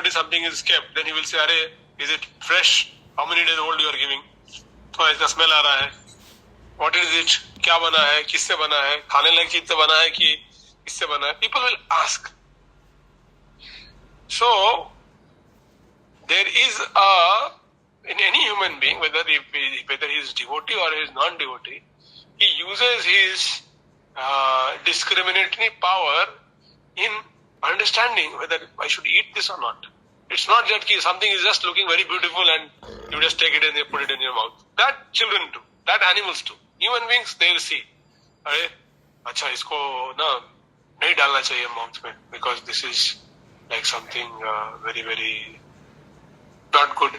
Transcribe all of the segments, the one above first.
already something is kept, then he will say, "Arey, is it fresh? How many days old you are giving? तो इसका smell आ रहा है. What is it? क्या बना है? किससे बना है? खाने लायक चीज से बना है कि किससे बना है?" People will ask. So there is in any human being, whether he is devotee or he is non-devotee, he uses his discriminatory power in understanding whether I should eat this or not. It's not that something is just looking very beautiful and you just take it and put it in your mouth. That children do. That animals do. Human beings, they will see. अरे अच्छा इसको ना नहीं डालना चाहिए mouth में because this is like something very very not good.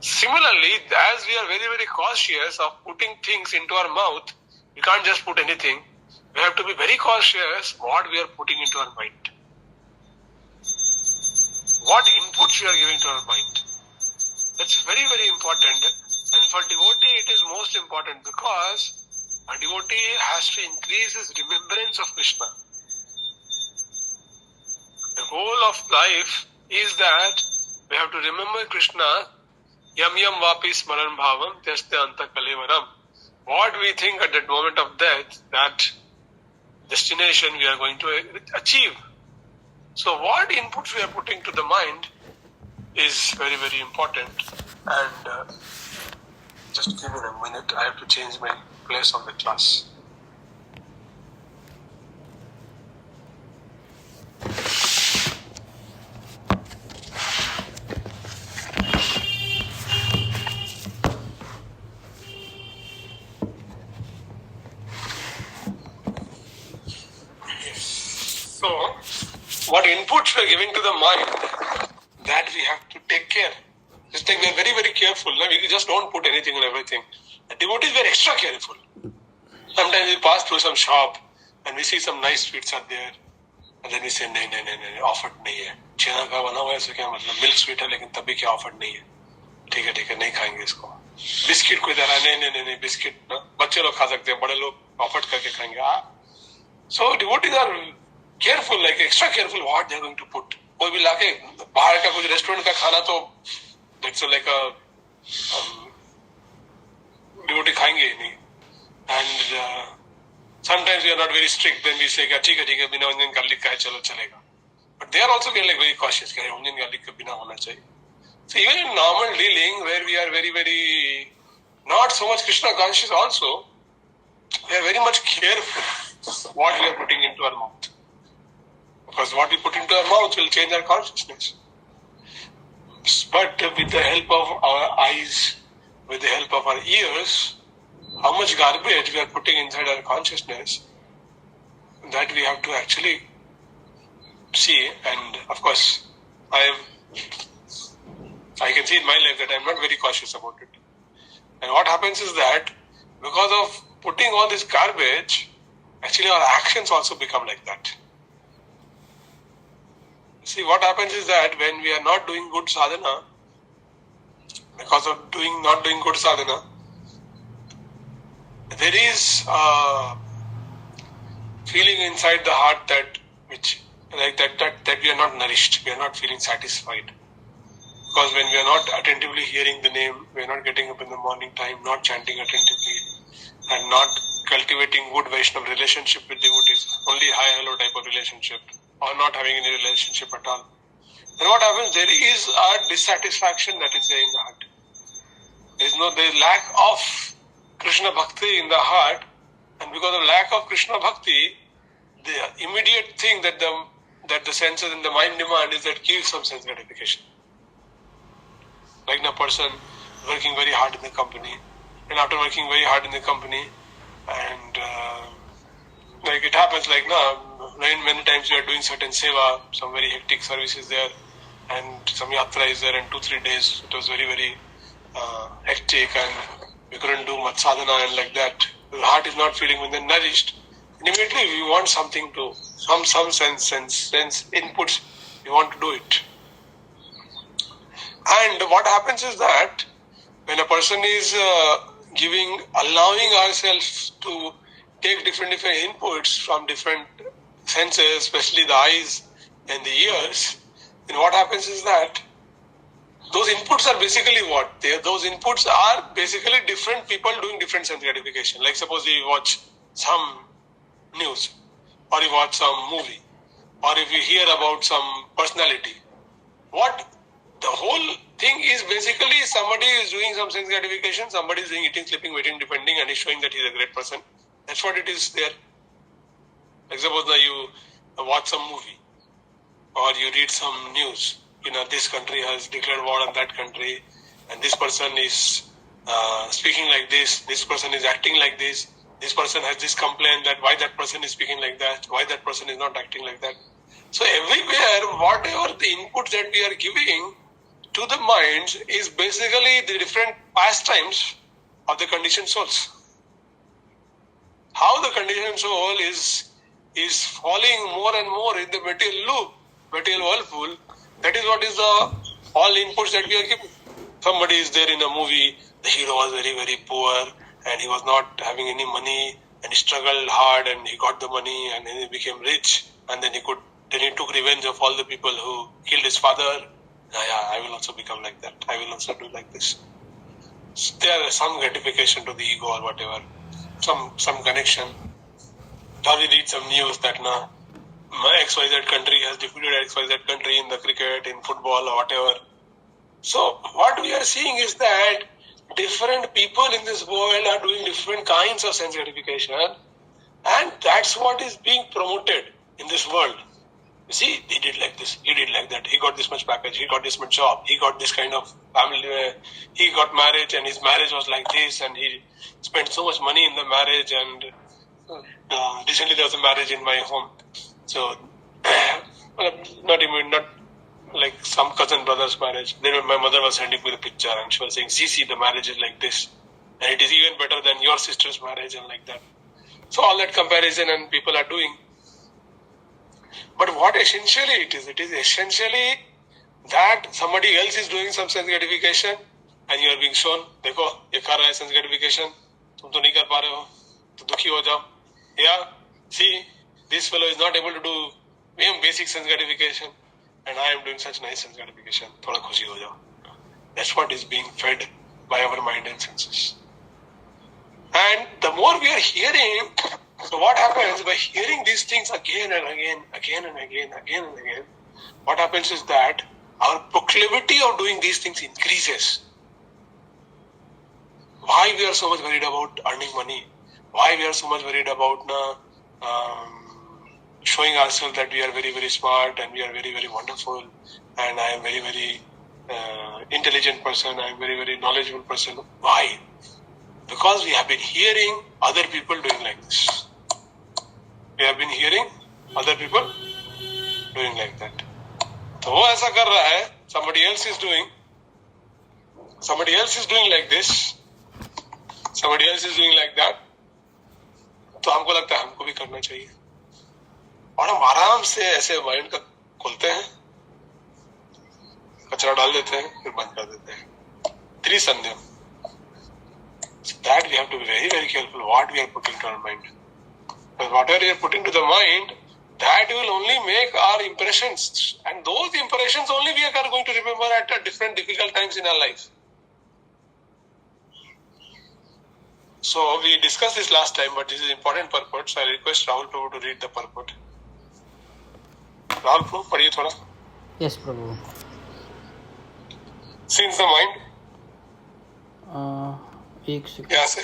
Similarly, as we are very very cautious of putting things into our mouth, we can't just put anything. We have to be very cautious what we are putting into our mind. What inputs we are giving to our mind. That's very very important. And for devotee it is most important because a devotee has to increase his remembrance of Krishna. The goal of life is that we have to remember Krishna. Yam yam vapi smaran bhavam tyaste anta kalevaram. What we think at that moment of death, that destination we are going to achieve. So what inputs we are putting to the mind is very very important. And just give me a minute, I have to change my place of the class. So, what inputs we are giving to the mind, that we have to take care. Just like we are very, very careful. We just don't put anything and everything. The devotees were extra careful. Sometimes we pass through some shop and we see some nice sweets are there. And then we say, no, offered नहीं है. छेना का बना हुआ है, इससे क्या मतलब? Milk sweet है, लेकिन तभी क्या offered नहीं है. ठीक है, नहीं खाएंगे इसको. बिस्किट कोई दे रहा है, नहीं, बिस्किट ना. बच्चे लोग खा सकते हैं, बड़े लोग offered करके खाएंगे. So devotees are careful, like extra careful what they are going to put. कोई भी लाके बाहर का कुछ रेस्टोरेंट का खाना तो that's like a devotee खाएंगे ही नहीं. And sometimes we are not very strict. Then we say ठीक है बिना onion garlic का है, चलो चलेगा. But they are also getting like very cautious. कि onion garlic का बिना होना चाहिए. So even in normal dealing where we are very very not so much Krishna conscious also, we are very much careful what we are putting into our mouth. Because what we put into our mouth will change our consciousness. But with the help of our eyes, with the help of our ears, how much garbage we are putting inside our consciousness, that we have to actually see. And of course, I can see in my life that I am not very cautious about it. And what happens is that because of putting all this garbage, actually our actions also become like that. See, what happens is that when we are not doing good sadhana, because of not doing good sadhana, there is a feeling inside the heart that we are not nourished, we are not feeling satisfied. Because when we are not attentively hearing the name, we are not getting up in the morning time, not chanting attentively, and not cultivating good Vaishnava relationship with devotees, only hi-hello type of relationship, or not having any relationship at all. Then what happens? There is a dissatisfaction that is there in the heart. There is lack of Krishna Bhakti in the heart, and because of lack of Krishna Bhakti, the immediate thing that the senses and the mind demand is that give some sense gratification. Like a person working very hard in the company, and after working very hard in the company, and like it happens like many times you are doing certain seva, some very hectic services there, and some yatra is there, and 2-3 days it was very very hectic, and we couldn't do much sadhana, and like that the heart is not feeling nourished. And immediately we want something to some sense inputs, we want to do it. And what happens is that when a person is allowing ourselves to take different inputs from different senses, especially the eyes and the ears, then what happens is that those inputs are basically what? Those inputs are basically different people doing different sense gratification. Like suppose you watch some news, or you watch some movie, or if you hear about some personality. What the whole thing is basically somebody is doing some sense gratification, somebody is doing eating, sleeping, waiting, depending, and is showing that he is a great person. That's what it is there. Like suppose that you watch some movie, or you read some news. This country has declared war on that country, and this person is speaking like this person is acting like this person has this complaint that why that person is speaking like that, why that person is not acting like that. So everywhere, whatever the input that we are giving to the minds is basically the different pastimes of the conditioned souls. How the conditioned soul is falling more and more in the material loop, material whirlpool. That is what is all inputs that we are giving. Somebody is there in a movie, the hero was very, very poor and he was not having any money and he struggled hard and he got the money and then he became rich and then he took revenge of all the people who killed his father. I will also become like that. I will also do like this. So there is some gratification to the ego or whatever, some connection. Or we read some news that my XYZ country has defeated XYZ country in the cricket, in football or whatever. So what we are seeing is that different people in this world are doing different kinds of sense gratification, and that's what is being promoted in this world. You see, he did like this, he did like that, he got this much package, he got this much job, he got this kind of family, he got married and his marriage was like this and he spent so much money in the marriage, and recently there was a marriage in my home. So, not like some cousin brother's marriage. Then my mother was sending me the picture and she was saying, see, the marriage is like this. And it is even better than your sister's marriage and like that. So all that comparison and people are doing. But what essentially it is essentially that somebody else is doing some sense gratification and you are being shown, देखो, ये कर रहा है sense gratification, तुम तो नहीं कर पा रहे हो, तो दुखी हो जाओ. Yeah, see, this fellow is not able to do even basic sense gratification and I am doing such nice sense gratification. थोड़ा खुशी हो जाओ. That's what is being fed by our mind and senses. And the more we are hearing, so what happens by hearing these things again and again, what happens is that our proclivity of doing these things increases. Why we are so much worried about earning money? Why we are so much worried about showing ourselves that we are very, very smart and we are very, very wonderful and I am very, very intelligent person, I am very, very knowledgeable person. Why? Because we have been hearing other people doing like this. We have been hearing other people doing like that. So वो ऐसा कर रहा है, somebody else is doing like this, somebody else is doing like that. तो हमको लगता है हमको भी करना चाहिए. और हम आराम से ऐसे माइंड का खोलते हैं, कचरा डाल देते हैं, फिर बंद कर देते हैं. त्रिसंध्यम. So that we have to be very, very careful what we are putting to our mind. Because whatever we are putting to the mind, that will only make our impressions. And those impressions only we are going to remember at different difficult times in our life. So we discussed this last time, but this is important purport. So I request Rahul Prabhu to read the purport. Rahul Prabhu, पढ़िए थोड़ा. Yes, Prabhu. Since the mind. एक second. यहाँ से.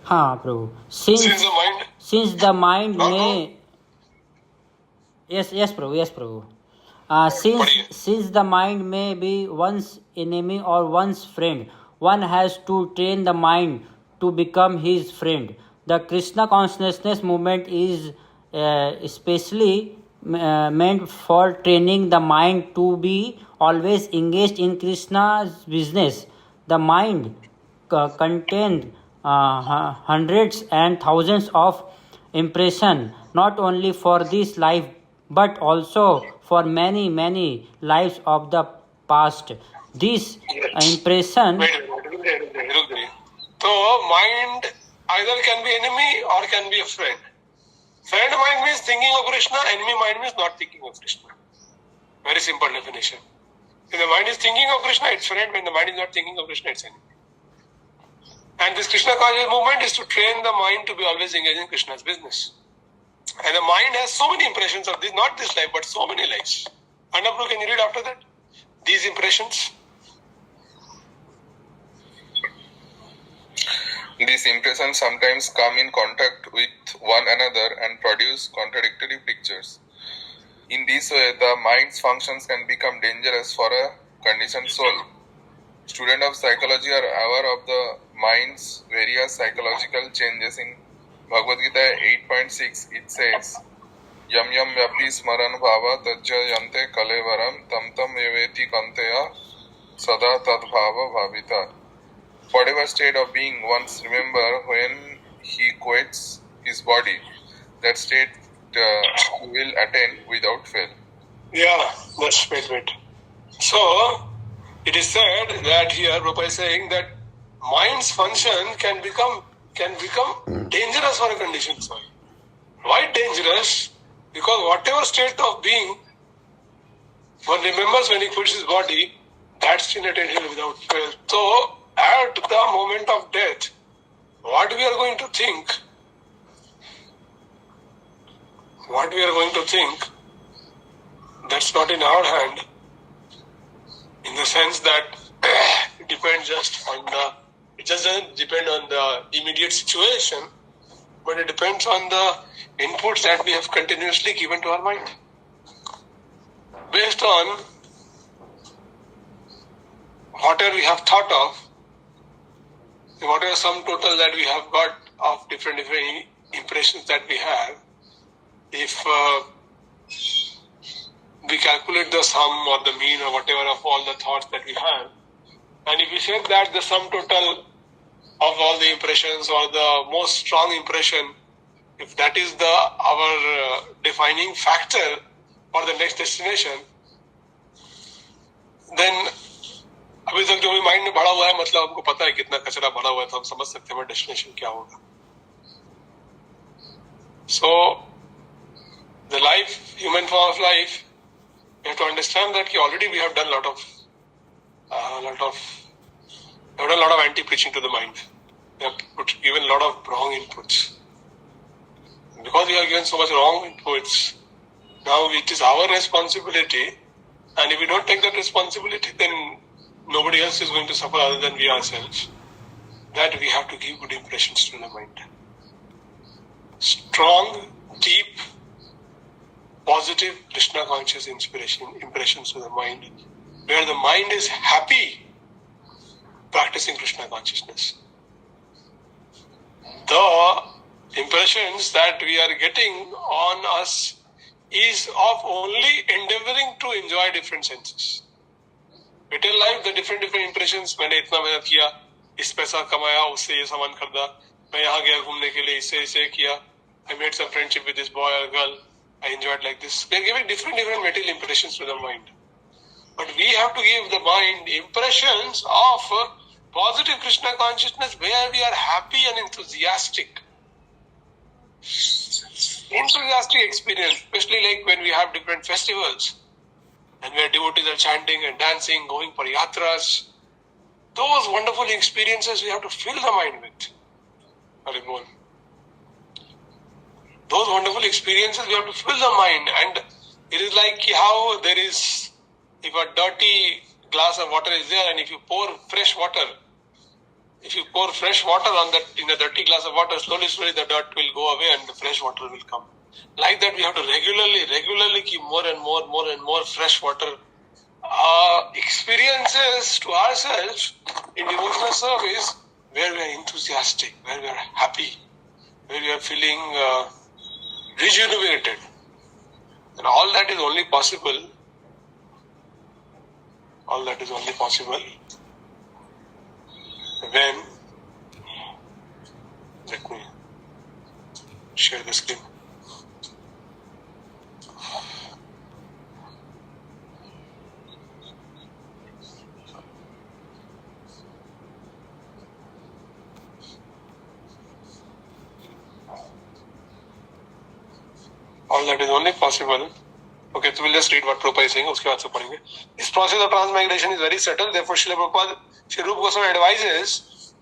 हाँ प्रभु. Since the mind may. Yes, Prabhu. Since the mind may be one's enemy or one's friend, one has to train the mind to become his friend. The Krishna consciousness movement is especially meant for training the mind to be always engaged in Krishna's business. The mind contains hundreds and thousands of impressions, not only for this life but also for many, many lives of the past. This impression. So mind either can be enemy or can be a friend. Friend mind means thinking of Krishna, enemy mind means not thinking of Krishna. Very simple definition. When the mind is thinking of Krishna, it's friend. When the mind is not thinking of Krishna, it's enemy. And this Krishna conscious movement is to train the mind to be always engaged in Krishna's business. And the mind has so many impressions of this, not this life, but so many lives. Annapurna, can you read after that? These impressions. These impressions sometimes come in contact with one another and produce contradictory pictures. In this way, the mind's functions can become dangerous for a conditioned soul. Students of psychology are aware of the mind's various psychological changes. In Bhagavad Gita 8.6, it says, Yam yam yapi smaran bhava tajja yante kalevaram tam tam eveti kanteya sada tad bhava bhavita. Whatever state of being one's remember when he quits his body, that state he will attain without fail. Yeah, that's wait. So, it is said that here Prabhupada is saying that mind's function can become dangerous for a conditioned soul. Why dangerous? Because whatever state of being one remembers when he quits his body, that's in attention without fail. So, at the moment of death, what we are going to think, that's not in our hand. In the sense that it depends it just doesn't depend on the immediate situation, but it depends on the inputs that we have continuously given to our mind. Based on whatever we have thought of, whatever sum total that we have got of different impressions that we have, if we calculate the sum or the mean or whatever of all the thoughts that we have, and if we say that the sum total of all the impressions or the most strong impression, if that is our defining factor for the next destination, then अभी तक जो भी mind में भरा हुआ है, मतलब हमको पता है कितना कचरा भरा हुआ है, तो हम समझ सकते हैं डेस्टिनेशन क्या होगा. So, the human form of life, you have to understand that already we have done a lot of anti-preaching to the mind. We have given a lot of wrong inputs. Because we have given so much wrong inputs, now it is our responsibility, and if we don't take that responsibility, then nobody else is going to suffer other than we ourselves. That we have to give good impressions to the mind. Strong, deep, positive Krishna conscious impressions to the mind, where the mind is happy practicing Krishna consciousness. The impressions that we are getting on us is of only endeavoring to enjoy different senses. Material life, the different impressions, मैंने इतना मेहनत किया, इस पैसा कमाया, उससे ये सामान खरीदा, मैं यहाँ गया घूमने के लिए, इससे किया, I made some friendship with this boy or girl, I enjoyed like this. We are giving different material impressions to the mind. But we have to give the mind impressions of positive Krishna consciousness where we are happy and enthusiastic. Enthusiastic experience, especially like when we have different festivals and where devotees are chanting and dancing, going for yatras. Those wonderful experiences we have to fill the mind with. Haribol. Those wonderful experiences we have to fill the mind, and it is like how there is, if a dirty glass of water is there and if you pour fresh water on that in a dirty glass of water, slowly the dirt will go away and the fresh water will come. Like that, we have to regularly keep more and more fresh water experiences to ourselves in devotional service, where we are enthusiastic, where we are happy, where we are feeling rejuvenated. And all that is only possible when, let me share the screen. All that is only possible. Okay, so we'll just read what Prabhupada is saying. उसके बाद से पढ़ेंगे. This process of transmigration is very subtle. Therefore, Srila Prabhupada, Sri Rupa Goswami advises.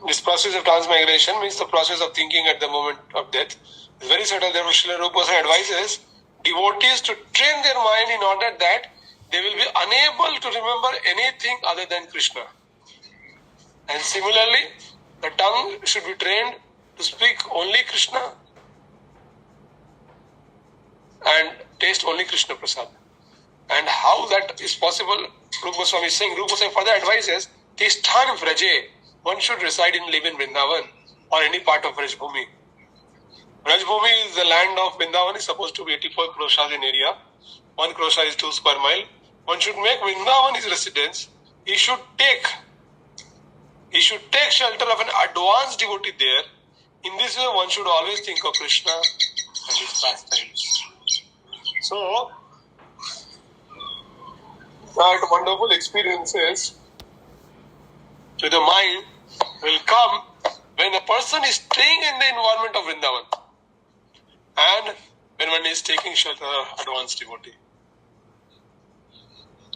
This process of transmigration means the process of thinking at the moment of death. It's very subtle. Therefore, Srila Rupa Goswami advises devotees to train their mind in order that they will be unable to remember anything other than Krishna. And similarly, the tongue should be trained to speak only Krishna and taste only Krishna Prasad. And how that is possible, Rupa Goswami is saying, Rupa Goswami further advises, Tisthan Vraje, one should reside and live in Vrindavan or any part of Vrajbhumi. Vrajbhumi is the land of Vrindavan, is supposed to be 84 kroshas in area. 1 krosha is 2 square mile. One should make Vrindavan his residence. He should take shelter of an advanced devotee there. In this way, one should always think of Krishna and his pastimes. So, that wonderful experiences to the mind will come when a person is staying in the environment of Vrindavan and when one is taking shelter of an advanced devotee.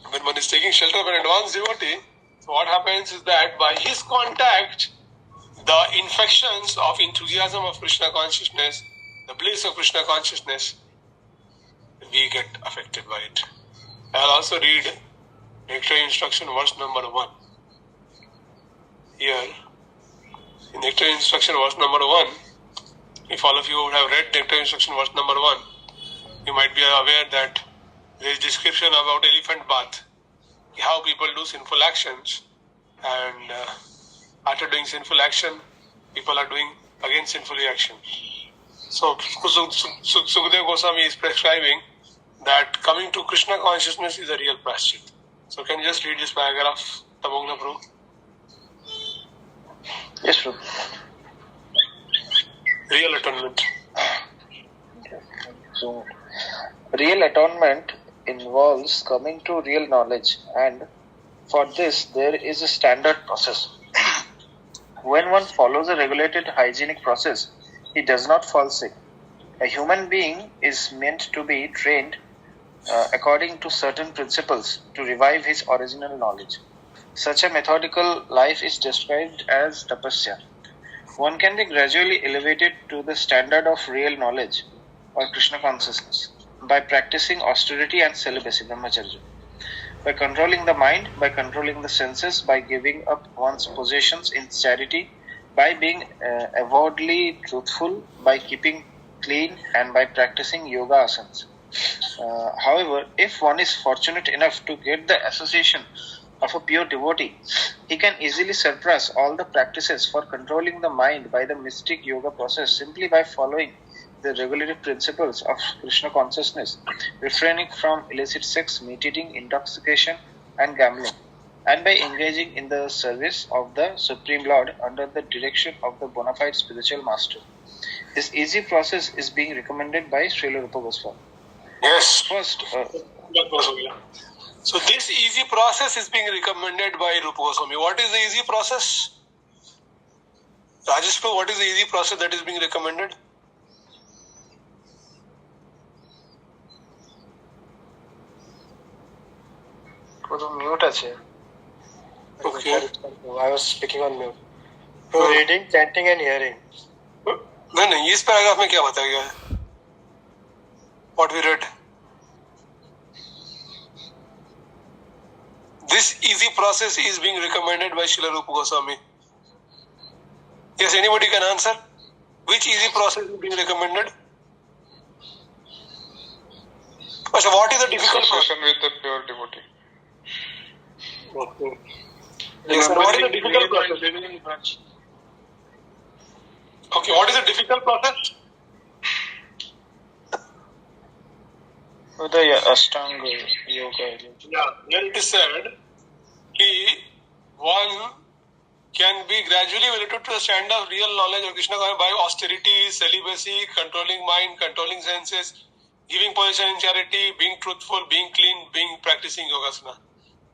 When one is taking shelter of an advanced devotee, so what happens is that by his contact, the infections of enthusiasm of Krishna consciousness, the bliss of Krishna consciousness, we get affected by it. I'll also read Nector of Instruction, verse number 1. Here, in Nector of Instruction, verse number 1, if all of you would have read Nector of Instruction, verse number 1, you might be aware that there is description about elephant bath, how people do sinful actions, and after doing sinful action, people are doing again sinful action. So, Sukadeva Goswami is prescribing that coming to Krishna consciousness is a real praschit. So, can you just read this paragraph, Tamogna Prabhu? Yes, Prabhu. Real atonement. So, real atonement involves coming to real knowledge, and for this there is a standard process. When one follows a regulated hygienic process, he does not fall sick. A human being is meant to be trained according to certain principles to revive his original knowledge. Such a methodical life is described as tapasya. One can be gradually elevated to the standard of real knowledge or Krishna consciousness by practicing austerity and celibacy, brahmacharya, by controlling the mind, by controlling the senses, by giving up one's possessions in charity, by being avowedly truthful, by keeping clean, and by practicing yoga asanas. However, if one is fortunate enough to get the association of a pure devotee, he can easily surpass all the practices for controlling the mind by the mystic yoga process simply by following the regulative principles of Krishna consciousness, refraining from illicit sex, meat eating, intoxication, and gambling, and by engaging in the service of the Supreme Lord under the direction of the bona fide spiritual master. This easy process is being recommended by Srila Rupa Goswami. Yes. First, so this easy process is being recommended by Rupa Goswami. What is the easy process? Rajesh Prabhu, what is the easy process that is being recommended? Mute আছে. Okay. I was speaking on mute. So reading, chanting and hearing. नहीं, इस paragraph में क्या बताया गया है? What we read. This easy process is being recommended by Srila Rupa Goswami. Yes, anybody can answer? Which easy process is being recommended? So what is the difficult process? Association with the pure devotee. Okay. Yes, sir. What is the difficult process? Okay, what is the difficult process? The Ashtanga Yoga. Yeah, here it is said that one can be gradually related to the standard of real knowledge of Krishna by austerity, celibacy, controlling mind, controlling senses, giving possession in charity, being truthful, being clean, being practicing yogasana.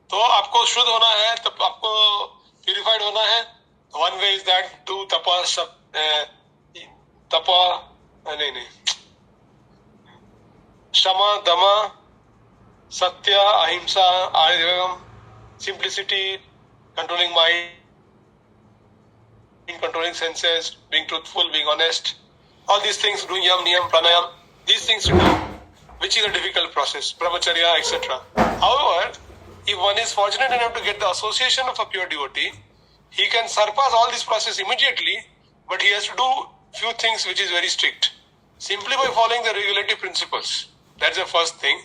तो आपको शुद्ध होना है, तब आपको purified होना है. One way is that to Shama, Dama, Satya, Ahimsa, Arivagam, simplicity, controlling mind, controlling senses, being truthful, being honest, all these things, doing yam, niyam, pranayam, these things to do, which is a difficult process, brahmacharya, etc. However, if one is fortunate enough to get the association of a pure devotee, he can surpass all this process immediately, but he has to do few things which is very strict. Simply by following the regulative principles. That's the first thing.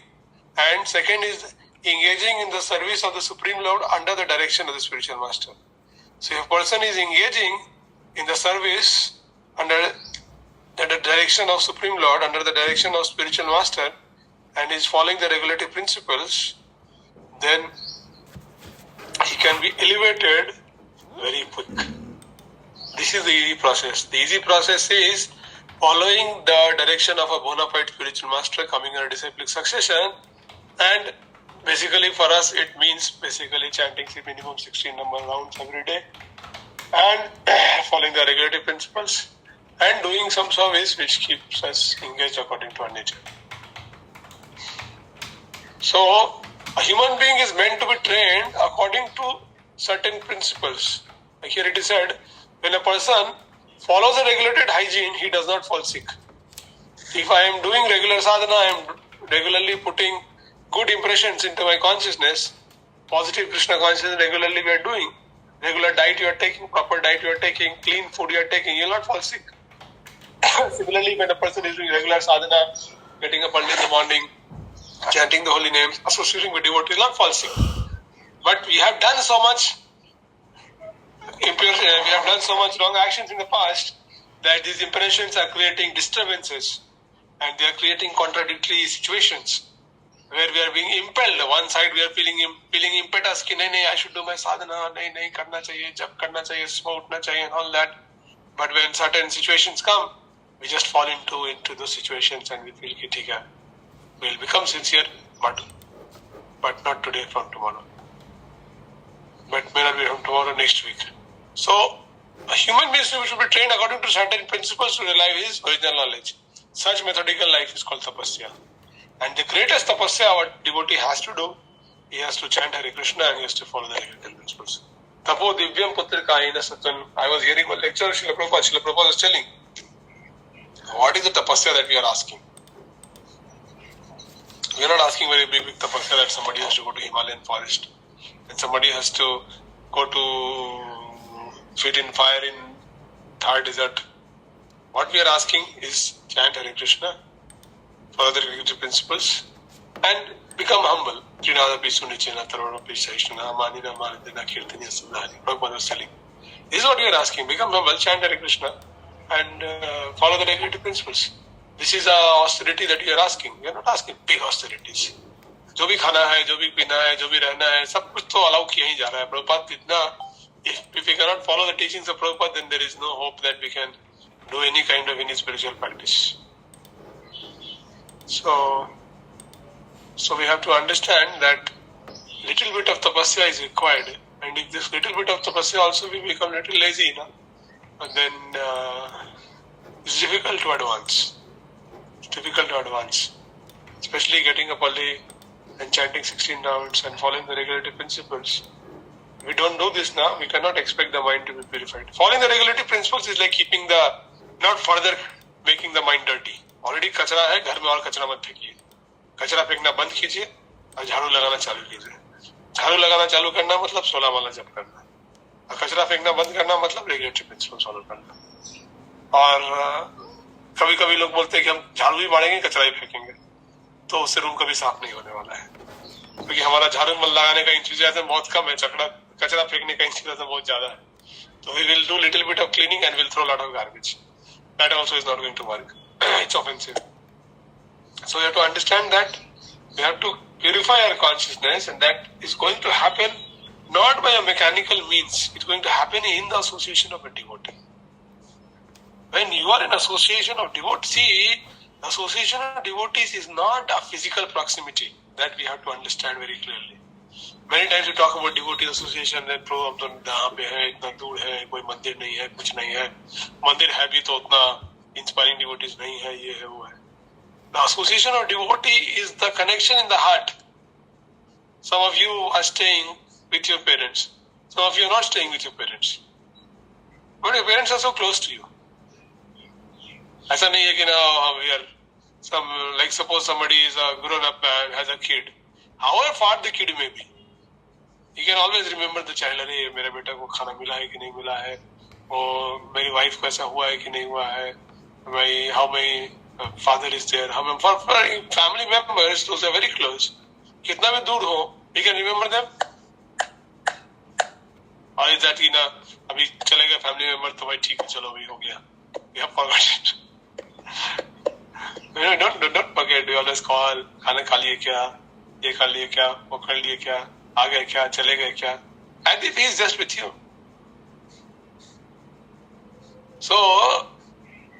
And second is engaging in the service of the Supreme Lord under the direction of the spiritual master. So if a person is engaging in the service under the direction of Supreme Lord, under the direction of spiritual master, and is following the regulative principles, then he can be elevated very quick. This is the easy process. The easy process is following the direction of a bona fide spiritual master, coming in a disciplic succession, and basically for us it means basically chanting minimum 16 number rounds every day, and following the regulative principles, and doing some service which keeps us engaged according to our nature. So, a human being is meant to be trained according to certain principles. Like here it is said, when a person follows a regulated hygiene, he does not fall sick. If I am doing regular sadhana, I am regularly putting good impressions into my consciousness, positive Krishna consciousness regularly we are doing, regular diet you are taking, proper diet you are taking, clean food you are taking, you will not fall sick. Similarly, when a person is doing regular sadhana, getting up early in the morning, chanting the holy names, associating with devotees, will not fall sick. But we have done so much we have done so much wrong actions in the past that these impressions are creating disturbances and they are creating contradictory situations where we are being impelled. One side we are feeling impetus ki nahi, I should do my sadhana, nahi karna chahiye, jab karna chahiye, suba utna chahiye and all that. But when certain situations come, we just fall into those situations and we feel ki theek hai, we will become sincere, but not today, from tomorrow. But may not be from tomorrow, next week. So, a human being should be trained according to certain principles to realize his original knowledge. Such methodical life is called tapasya. And the greatest tapasya our devotee has to do, he has to chant Hare Krishna and he has to follow the regulative principles. Tapo divyam putrikayena satvan. I was hearing one lecture of Srila Prabhupada. Srila Prabhupada was telling, what is the tapasya that we are asking? We are not asking very big tapasya that somebody has to go to Himalayan forest and somebody has to go to fit in fire in Thar desert. What we are asking is chant Hare Krishna, follow the regulative principles, and become humble. Prabhupada was telling. This is what we are asking. Become humble, chant Hare Krishna, and follow the regulative principles. This is austerity that we are asking. We are not asking big austerities. जो भी खाना है, जो भी पीना है, जो भी रहना है, सब कुछ तो अलाउ किया ही जा रहा है. प्रभुपाद इतना, if we cannot follow the teachings of Prabhupada, then there is no hope that we can do any kind of any spiritual practice. So we have to understand that little bit of tapasya is required, and if this little bit of tapasya also we become little lazy, then it's difficult to advance. It's difficult to advance, especially getting up early and chanting 16 rounds and following the regulative principles. We don't do this now, we cannot expect the mind to be purified. Following the regulative principles is like keeping not further making the mind dirty. Already कचरा है, घर में और कचरा मत फेंकिए. कचरा फेंकना बंद कीजिए और झाड़ू लगाना चालू कीजिए. झाड़ू लगाना चालू करना मतलब 16 माला जप करना. और कचरा फेंकना बंद करना मतलब रेगुलेटरी प्रिंसिपल फॉलो करना. और कभी कभी लोग बोलते हैं कि हम झाड़ू भी मारेंगे, कचरा भी फेंकेंगे, तो उससे रूम कभी साफ नहीं होने वाला है, क्योंकि हमारा झाड़ू लगाने का इंथुजियाज्म बहुत कम है, कचरा फेंकने का इंथुजियाज्म बहुत ज्यादा है. So we will do little bit of cleaning and we'll throw a lot of garbage. That also is not going to work. It's offensive. So we have to understand that we have to purify our consciousness, and that is going to happen not by a mechanical means. It's going to happen in the association of a devotee. When you are in association of devotees, see, association of devotees is not a physical proximity. That we have to understand very clearly. Many times we talk about devotee association, then हम तो यहाँ पे है, इतना दूर है, कोई मंदिर नहीं है, कुछ नहीं है. मंदिर है भी तो उतना inspiring devotees नहीं है, ये है वो है. The association of devotee is the connection in the heart. Some of you are staying with your parents. Some of you are not staying with your parents. But your parents are so close to you. ऐसा नहीं है कि ना we are some, like suppose somebody is a grown-up man, has a kid. However far the kid may be, you can always remember the child. अरे मेरे बेटा को खाना मिला है कि नहीं मिला है, और मेरी वाइफ को ऐसा हुआ है कि नहीं हुआ है, how my father is there. For family members, those are very close. कितना भी दूर हो, you can remember them. Or is that ना अभी चले गए family member तो भाई ठीक है चलो भाई हो गया. We have forgotten. Don't forget. We always call. खाना खा लिए क्या? ये खा लिए क्या? वो कर लिए क्या? आ गए क्या? चले गए क्या? And if he is just with you. So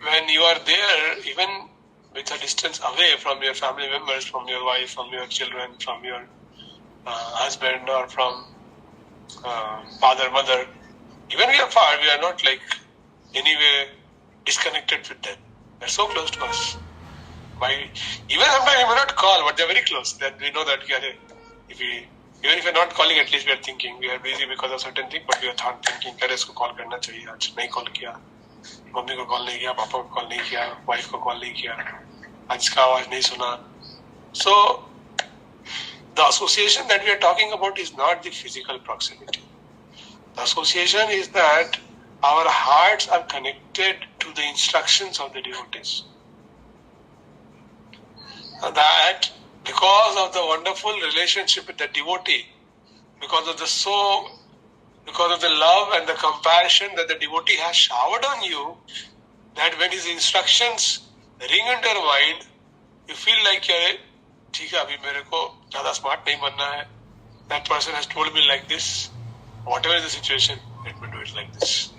when you are there, even with a distance away from your family members, from your wife, from your children, from your husband, or from father, mother, even we are far, we are not like anyway disconnected with them. They are so close to us. Even sometimes we may not call, but they are very close. That we know that even if we are not calling, at least we are thinking. We are busy because of certain things, but we are thinking, "अरे इसको call करना चाहिए आज नहीं call किया, mummy को call नहीं किया, पापा को call नहीं किया, wife को call नहीं किया, आज इसका आवाज नहीं सुना." So the association that we are talking about is not the physical proximity. The association is that our hearts are connected to the instructions of the devotees. That because of the wonderful relationship with the devotee, because of the love and the compassion that the devotee has showered on you, that when his instructions ring into your mind, you feel like you're ठीक है अभी मेरे को ज़्यादा smart नहीं बनना है. That person has told me like this. Whatever is the situation, let me do it like this.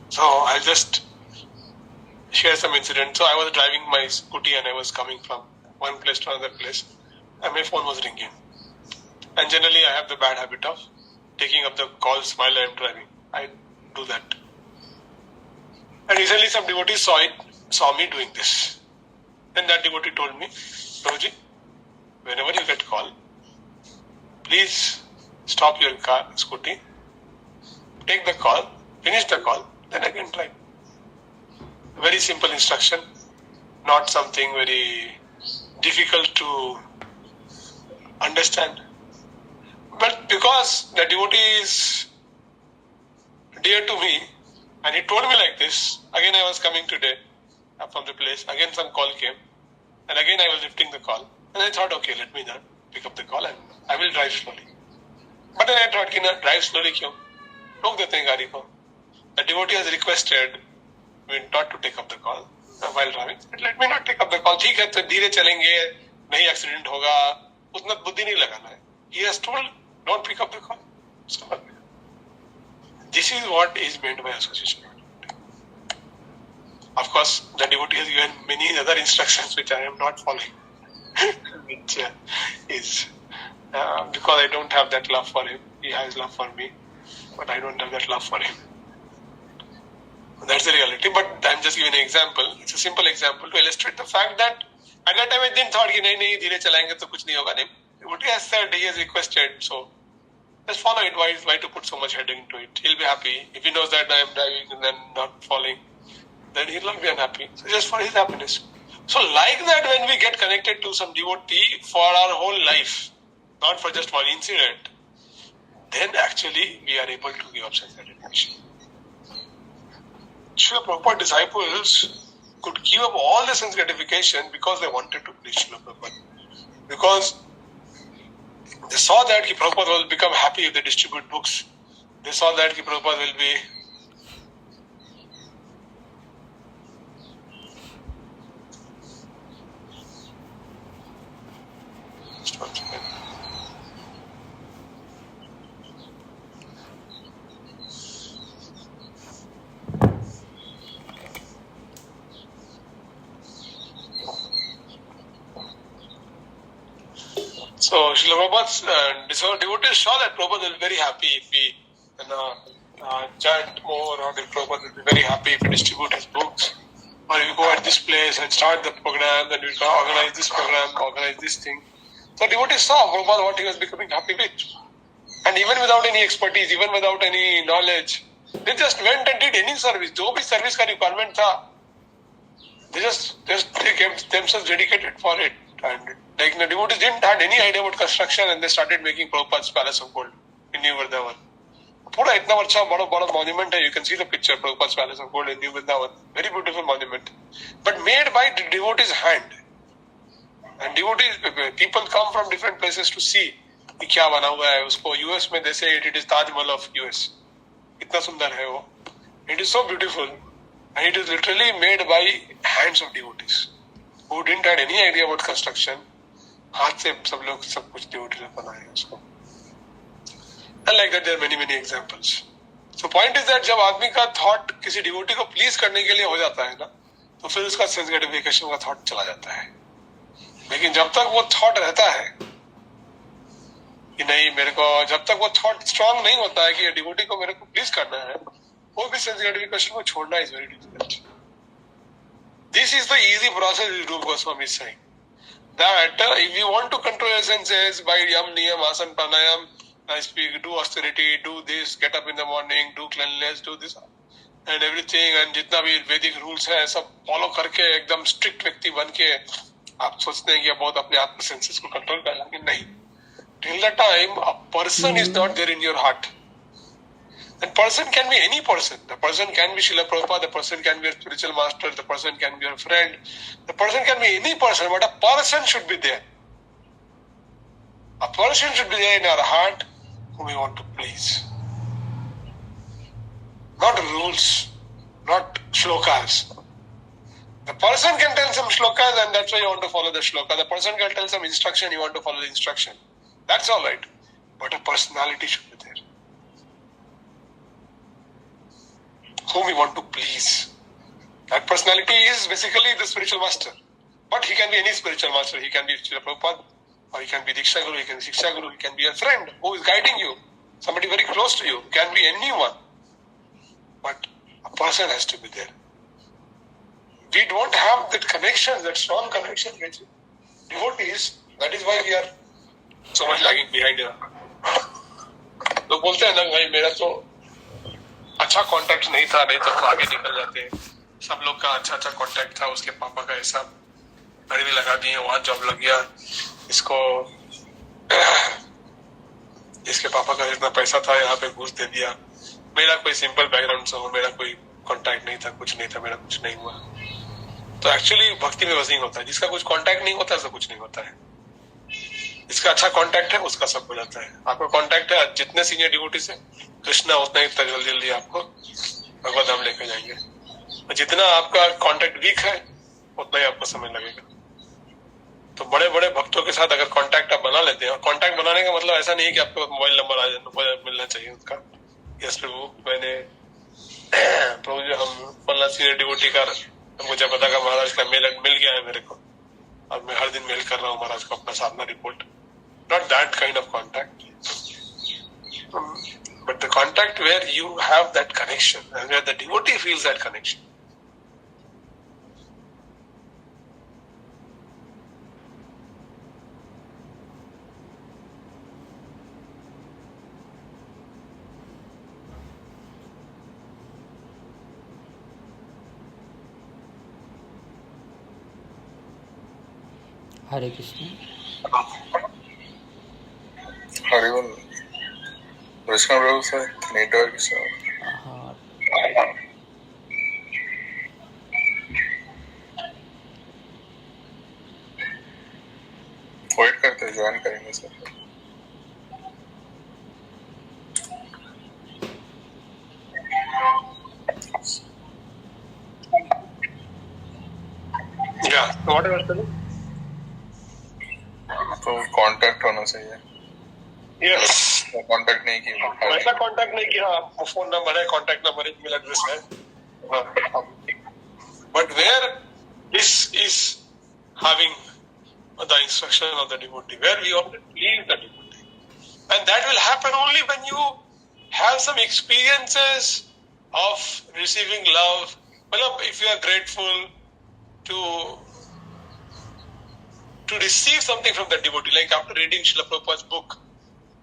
So I'll just share some incident. So I was driving my scooty and I was coming from one place to another place, and my phone was ringing. And generally I have the bad habit of taking up the calls while I am driving. I do that. And recently some devotees saw me doing this. Then that devotee told me, "Prabhuji, whenever you get call, please stop your car, scooty, take the call, finish the call, then again drive." Very simple instruction, not something very difficult to understand. But because the devotee is dear to me, and he told me like this, again I was coming today from the place, again some call came, and again I was lifting the call, and I thought, okay, let me not pick up the call and I will drive slowly. But then I thought, drive slowly क्यों? रोक देते हैं गाड़ी को. The devotee has requested me not to take up the call while driving. Let me not take up the call. ठीक है तो धीरे चलेंगे, नहीं एक्सीडेंट होगा, उतना बुद्धि नहीं लगाना है. He has told don't pick up the call. This is what is meant by association. Of course, the devotee has given many other instructions which I am not following. Which is because I don't have that love for him. He has love for me, but I don't have that love for him. That's the reality. But I'm just giving an example. It's a simple example to illustrate the fact that at that time I didn't thought कि नहीं धीरे चलाएंगे तो कुछ नहीं होगा. नहीं. What he has said, he has requested, so just follow it. Why to put so much head into it? He'll be happy. If he knows that I am driving and then not following, then he'll not be unhappy. So just for his happiness. So like that, when we get connected to some devotee for our whole life, not for just one incident, then actually we are able to give up sense gratification. Srila Prabhupada disciples could give up all the sense gratification because they wanted to please Srila Prabhupada. Because they saw that Prabhupada will become happy if they distribute books. They saw that Prabhupada will be So Srila Prabhupada's devotees saw that Prabhupada will be very happy if chant more, or if Prabhupada will be very happy if we distribute his books, or if we go at this place and start the program, then we can organize this program, organize this thing. So devotees saw Prabhupada what he was becoming happy with. And even without any expertise, even without any knowledge, they just went and did any service. जो भी service का requirement था, they kept themselves dedicated for it. And like the devotees didn't have any idea about construction, and they started making Prabhupada's Palace of Gold in New Vrindavan. पूरा इतना अच्छा बड़ा monument है. You can see the picture, Prabhupada's Palace of Gold in New Vrindavan. Very beautiful monument, but made by devotees' hand. And devotees, people come from different places to see कि क्या बना हुआ है. उसको US में they say it is Taj Mahal of US. इतना सुंदर है वो. It is so beautiful, and it is literally made by hands of devotees who didn't have any idea about construction. हाथ से सब लोग सब कुछ devotees ने बनाया है उसको. And like that there are many examples. So point is that जब आदमी का thought किसी devotee को please करने के लिए हो जाता है ना, तो फिर उसका sense gratification का thought चला जाता है. लेकिन जब तक वो thought रहता है कि नहीं मेरे को, जब तक वो thought strong नहीं होता है कि devotee को मेरे को please करना है, वो भी sense gratification को छोड़ना is very difficult. This is the easy process Rupa Goswami is saying. That if you want to control your senses by yam, niyam, asan, pranayam, do austerity, do this, get up in the morning, do cleanliness, do this and everything, and जितना भी वैदिक rules है सब follow करके एकदम strict व्यक्ति बन के आप सोचते हैं कि बहुत अपने आत्म senses को control कर लेंगे. नहीं. Till the time a person is not there in your heart. And person can be any person. The person can be Srila Prabhupada, the person can be a spiritual master, the person can be your friend, the person can be any person, but a person should be there. A person should be there in our heart whom we want to please. Not rules, not shlokas. The person can tell some shlokas and that's why you want to follow the shloka. The person can tell some instruction, you want to follow the instruction. That's all right. But a personality should be there, whom we want to please. That personality is basically the spiritual master. But he can be any spiritual master. He can be Srila Prabhupada, or he can be Diksha Guru, he can be Shiksha Guru, he can be a friend who is guiding you, somebody very close to you, can be anyone. But a person has to be there. We don't have that connection, that strong connection with devotees. That is why we are so much lagging behind here. लोग बोलते हैं ना भाई मेरा तो अच्छा contact नहीं था, नहीं तो हम आगे निकल जाते. सब लोग का अच्छा कांटेक्ट था, उसके पापा का ऐसा गाड़ी भी लगा दिए, वहां जॉब लग गया, इसके पापा का इतना पैसा था, यहाँ पे घूस दे दिया. मेरा कोई सिंपल बैकग्राउंड से हो, मेरा कोई कांटेक्ट नहीं था, कुछ नहीं था, मेरा कुछ नहीं हुआ. तो एक्चुअली भक्ति में वैसे ही होता है. जिसका कुछ कांटेक्ट नहीं होता उसका कुछ नहीं होता है. जिसका अच्छा कांटेक्ट है उसका सब हो जाता है. आपका कांटेक्ट है जितने सीनियर डिवोटी से कृष्णा उतना ही जल्दी आपको भगवत धाम लेकर जाएंगे. जितना आपका कांटेक्ट वीक है उतना ही आपको समय लगेगा. तो बड़े बड़े भक्तों के साथ अगर कांटेक्ट आप बना लेते हैं, और कांटेक्ट बनाने का मतलब ऐसा नहीं है कि आपको मोबाइल नंबर मिलना चाहिए उसका. यस प्रभु, मैंने प्रभु जी हम पन्ना सीनियर डिवोटी का मुझे पता का महाराज का मेल मिल गया है मेरे को, और मैं हर दिन मेल कर रहा हूँ महाराज को अपना साधना report. Not that kind of contact, but the contact where you have that connection and where the devotee feels that connection. Hare Krishna. Haribol. Krishna Prabhu sir, network is wait करते हैं, join करेंगे sir. Yeah, so what was the तो contact होना चाहिए. Yes. Contact नहीं किया, वैसा contact नहीं किया. फोन नंबर है, कांटेक्ट नंबर है, ईमेल एड्रेस है. But where this is having the instruction of the devotee, where we want to leave the devotee, and that will happen only when you have some experiences of receiving love. Well, if you are grateful to receive something from that devotee, like after reading Srila Prabhupada's book,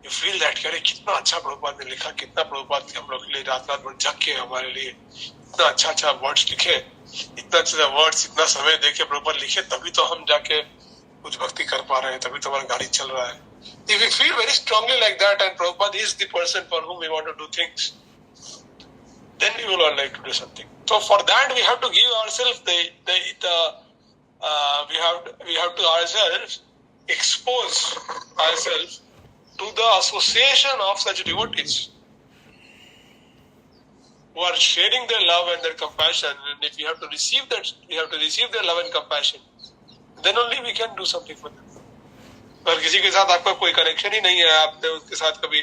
you feel that अरे कितना अच्छा प्रभुपाद ने लिखा, कितना प्रभुपाद ने हम लोग के लिए रात रात भर जग के हमारे लिए इतना अच्छा वर्ड्स लिखे, इतना अच्छा वर्ड्स इतना समय देके प्रभुपाद लिखे, तभी तो हम जाके कुछ भक्ति कर पा रहे हैं, तभी तो हमारा गाड़ी चल रहा है. If we feel very strongly like that and Prabhupada is the person for whom we want to do things, then we will all like to do something. So for that we have to give ourselves we have to ourselves expose ourselves to the association of such devotees who are sharing their love and their compassion, and if we have to receive that, we have to receive their love and compassion, then only we can do something for them. अगर किसी के साथ आपका कोई connection ही नहीं है, आपने उसके साथ कभी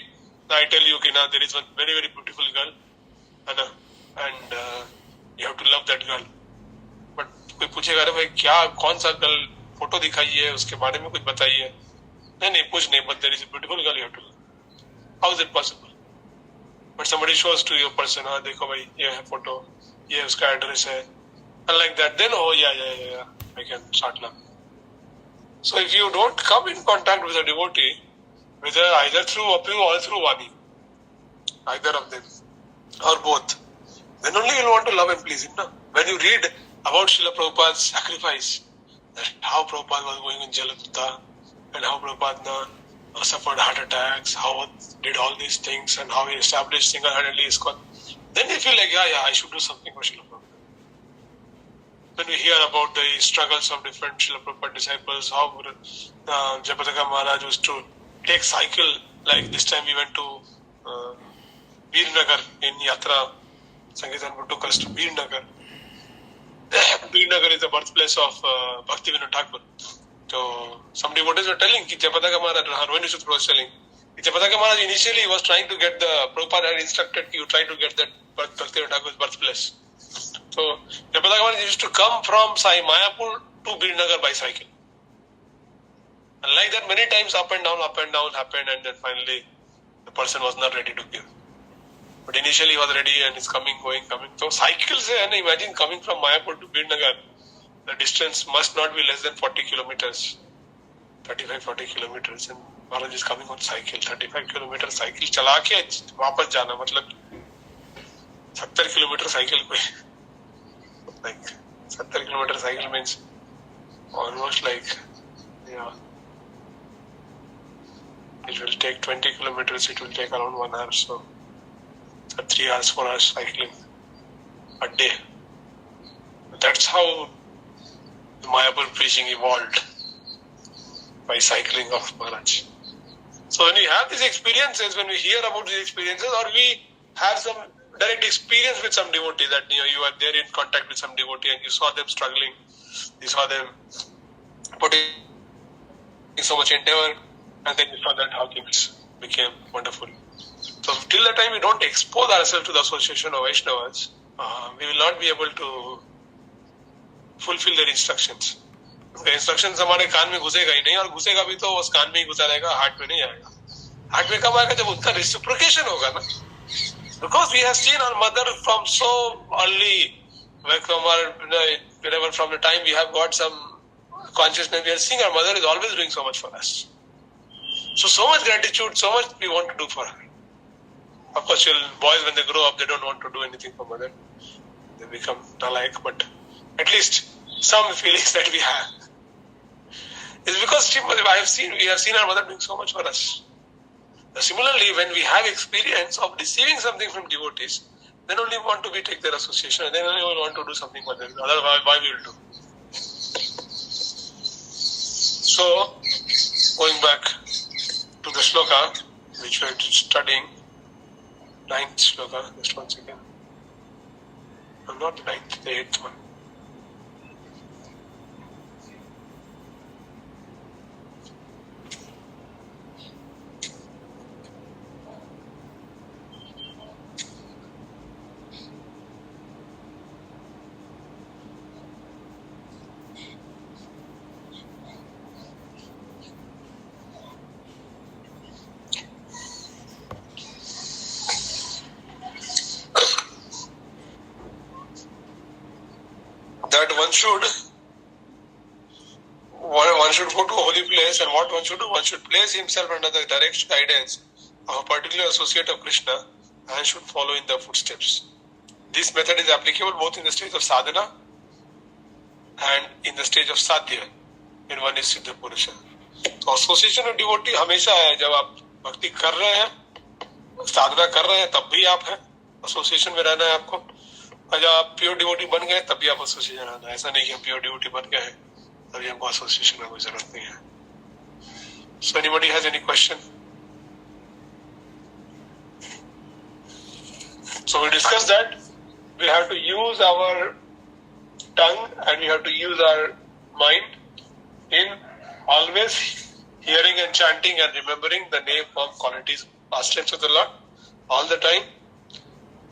I tell you कि ना there is one very very beautiful girl, है ना, and you have to love that girl, but कोई पूछेगा अरे भाई क्या कौन सा गर्ल फोटो दिखाइए, उसके बारे में कुछ बताइए, नहीं कुछ नहीं, but there is a beautiful girl you have to love. How is it possible? But somebody shows to you a person, हाँ देखो भाई ये है फोटो, ये उसका एड्रेस है, and like that, then oh yeah, I can start loving. So if you don't come in contact with a devotee, whether either through Apu or through Vani, either of them or both, then only you'll want to love and please him. No? When you read about Srila Prabhupada's sacrifice, that how Prabhupada was going in Jalaputta and how Prabhupada suffered heart attacks, how did all these things and how he established single-handedly ISKCON, then you feel like, yeah, I should do something for Srila Prabhupada. When we hear about the struggles of different Srila Prabhupada disciples, how Jayapataka Maharaj used to take cycle, like this time we went to Veernagar in Yatra, Sangeetan took us to Veernagar. Veernagar is the birthplace of Bhaktivinoda Thakur. So some devotees were telling that Jayapataka Maharaj, Harvani Sutra was telling, Jayapataka Maharaj initially was trying to get Prabhupada had instructed you try to get that Bhaktivinoda Thakur's birthplace. So Jayapataka Maharaj used to come from Sai Mayapur to Veernagar by cycle. And like that many times up and down happened, and then finally the person was not ready to give. But initially he was ready and is coming. So cycles, and imagine coming from Mayapur to Veernagar, the distance must not be less than 40 kilometers, 35-40 kilometers, and Maharaj is coming on cycle, 35 kilometers cycle चला के वापस जाना, मतलब 70 kilometer cycle पे, like 70 kilometer cycle means almost like, it will take 20 kilometers, it will take around 1 hour, so 3 hours, 4 hours cycling a day. That's how the Mayapur preaching evolved, by cycling of Maharaj. So when we have these experiences, when we hear about these experiences, or we have some direct experience with some devotee, that you are there in contact with some devotee and you saw them struggling, you saw them putting so much endeavor, and then you saw that how things became wonderful. So till the time we don't expose ourselves to the association of Vaishnavas, we will not be able to fulfill their instructions. The instructions हमारे कान में घुसेगा ही नहीं, और घुसेगा भी तो उस कान में ही घुसा रहेगा, हार्ट में नहीं आएगा. हार्ट में कब आएगा? जब उसका reciprocation होगा ना. Because we have seen our mother from so early, like from the time we have got some consciousness, we are seeing our mother is always doing so much for us. So much gratitude, so much we want to do for her. Of course, boys when they grow up, they don't want to do anything for mother. They become alike, but at least some feelings that we have is because we have seen our mother doing so much for us. Similarly, when we have experience of receiving something from devotees, then only we want to take their association, and then only we want to do something for them. Otherwise, why we will do? So, going back to the shloka which we are studying, 9th shloka, just once again. Not the 9th, the 8th one. should go to a holy place, and what one should do, one should place himself under the direct guidance of a particular associate of Krishna and should follow in the footsteps. This method is applicable both in the stage of sadhana and in the stage of sadhya when one is Siddha Purusha. तो association of devotee हमेशा है, जब आप भक्ति कर रहे हैं, साधना कर रहे हैं, तब भी आप हैं, एसोसिएशन में रहना है आपको, और जब आप प्योर डिवोटी बन गए तब भी आप एसोसिएशन रहना है. ऐसा नहीं कि हम प्योर डिवोटी बन गए हैं तभी हमको एसोसिएशन में कोई जरूरत नहीं है. So anybody has any question? So we discussed that we have to use our tongue and we have to use our mind in always hearing and chanting and remembering the name of qualities, pastimes of the Lord all the time.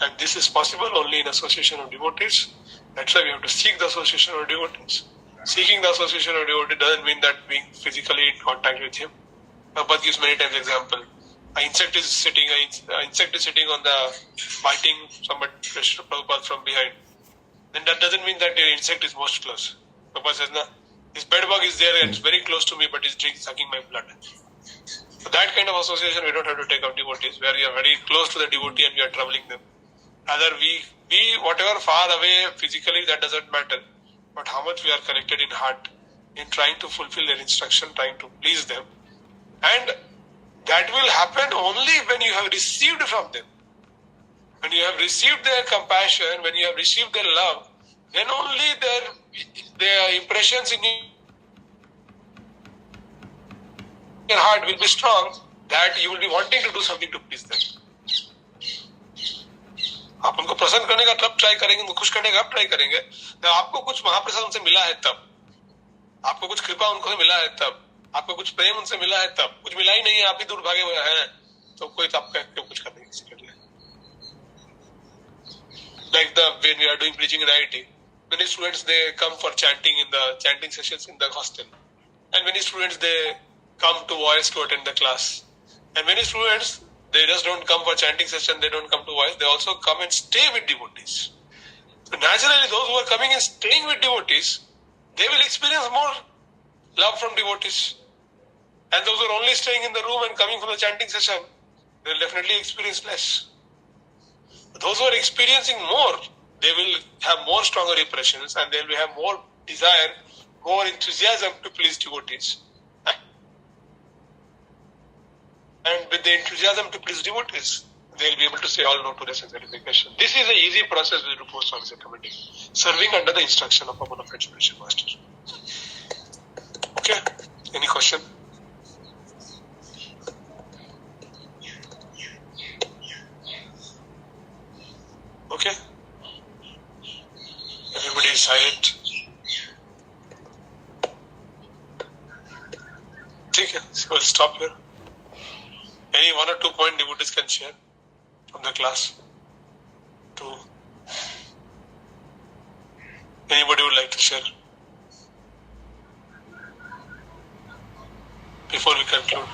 And this is possible only in association of devotees. That's why we have to seek the association of devotees. Seeking the association of devotees doesn't mean that being physically in contact with him. Prabhupada gives many times example. An insect is sitting on the biting somebody, Prabhupada from behind. Then that doesn't mean that the insect is most close. Prabhupada says, no, this bed bug is there and it's very close to me, but it's sucking my blood. So that kind of association we don't have to take of devotees, where we are very close to the devotee and we are troubling them. Rather, we be whatever far away physically, that doesn't matter. But how much we are connected in heart, in trying to fulfill their instruction, trying to please them. And that will happen only when you have received from them. When you have received their compassion, when you have received their love, then only their impressions in your heart will be strong that you will be wanting to do something to please them. आप उनको प्रसन्न करने का तब try करेंगे, उनको खुश करने का ट्राई करेंगे जब आपको कुछ महाप्रसाद उनसे मिला है, तब आपको कुछ कृपा उनको मिला है, तब आपको कुछ प्रेम उनसे मिला है, तब कुछ मिला ही नहीं है, आप ही दूर भागे हुए हैं, तो कोई तो आपका क्यों कुछ करने किसी के लिए. Like when we are doing preaching in IIT, many students they come for chanting in the chanting sessions in the hostel, and many students they come to voice to attend the class, and many students they just don't come for chanting session, they don't come to voice, they also come and stay with devotees. So naturally, those who are coming and staying with devotees, they will experience more love from devotees. And those who are only staying in the room and coming for the chanting session, they will definitely experience less. Those who are experiencing more, they will have more stronger impressions and they will have more desire, more enthusiasm to please devotees. And with the enthusiasm to please devotees, they will be able to say all no to the sanctification. This is an easy process which Rupa Goswami is recommending. Serving under the instruction of a bona fide spiritual master. Okay? Any question? Okay? Everybody is silent. Okay, so we'll stop here. Any 1 or 2 point devotees can share from the class? 2. Anybody would like to share? Before we conclude.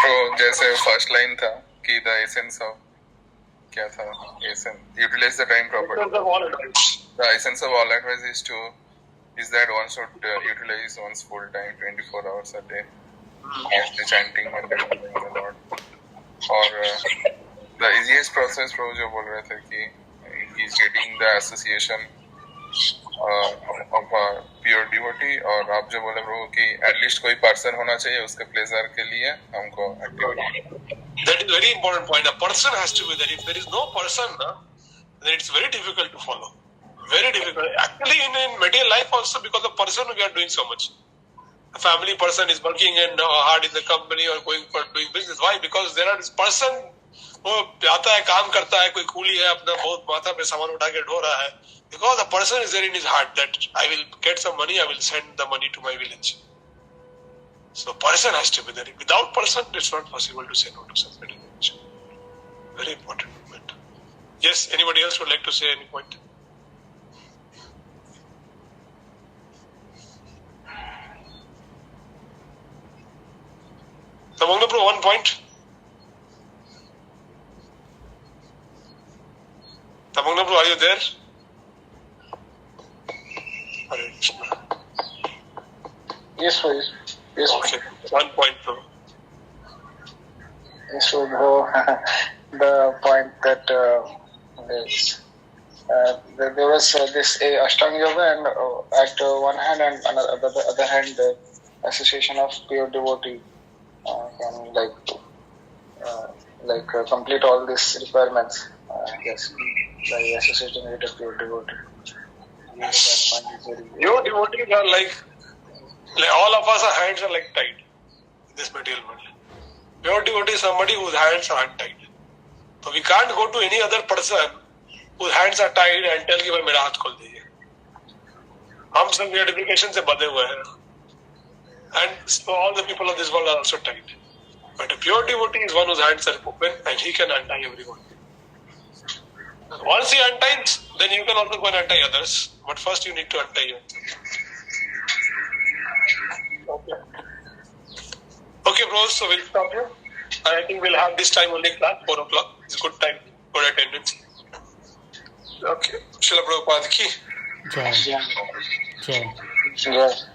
तो जैसे first line था कि the essence of क्या था utilize the time properly. The essence of all advice is that one should utilize one's full time 24 hours a day. Mostly chanting and remembering the Lord. और the easiest process प्रभु जो बोल रहे थे कि he is getting the association of a pure devotee, और आप जो बोले प्रभु कि at least कोई person होना चाहिए उसके pleasure के लिए हमको activity. That is very important point. A person has to be there. If there is no person, then it's very difficult to follow. Very difficult. Actually, in material life also, because of person we are doing so much. A family person is working and hard in the company or going for doing business. Why? Because there is person वो आता है, काम करता है, कोई coolie है, अपना बहुत माथा पे सामान उठा के ढो रहा है. Because the person is there in his heart that I will get some money, I will send the money to my village. So person has to be there. Without person, it's not possible to say no to such meditation. Very important moment. Yes, anybody else would like to say any point? Tamangna Prabhu, 1 point. Tamangna Prabhu, are you there? Yes, bro. Yes, bro. Okay, 1 point, bro. Yes, bro. The point that there was this Ashtanga Yoga, and at one hand and the other hand, the association of pure devotee can complete all these requirements. Yes, by associating with a pure devotee. Yes. Pure devotees are like all of us, our hands are like tied in this material world. Pure devotee is somebody whose hands are untied. So we can't go to any other person whose hands are tied and tell कि भाई मेरा हाथ खोल दीजिए. हम सब gratification से बंधे हुए हैं. And so all the people of this world are also tied. But a pure devotee is one whose hands are open and he can untie everyone. Once he unties, then you can also go and untie others. But first you need to untie yourself. Okay, bros, so we'll stop here. I think we'll have this time only class, 4 o'clock. It's good time, good attendance. Okay. Srila Prabhupada ki. Jai. Jai. Yes.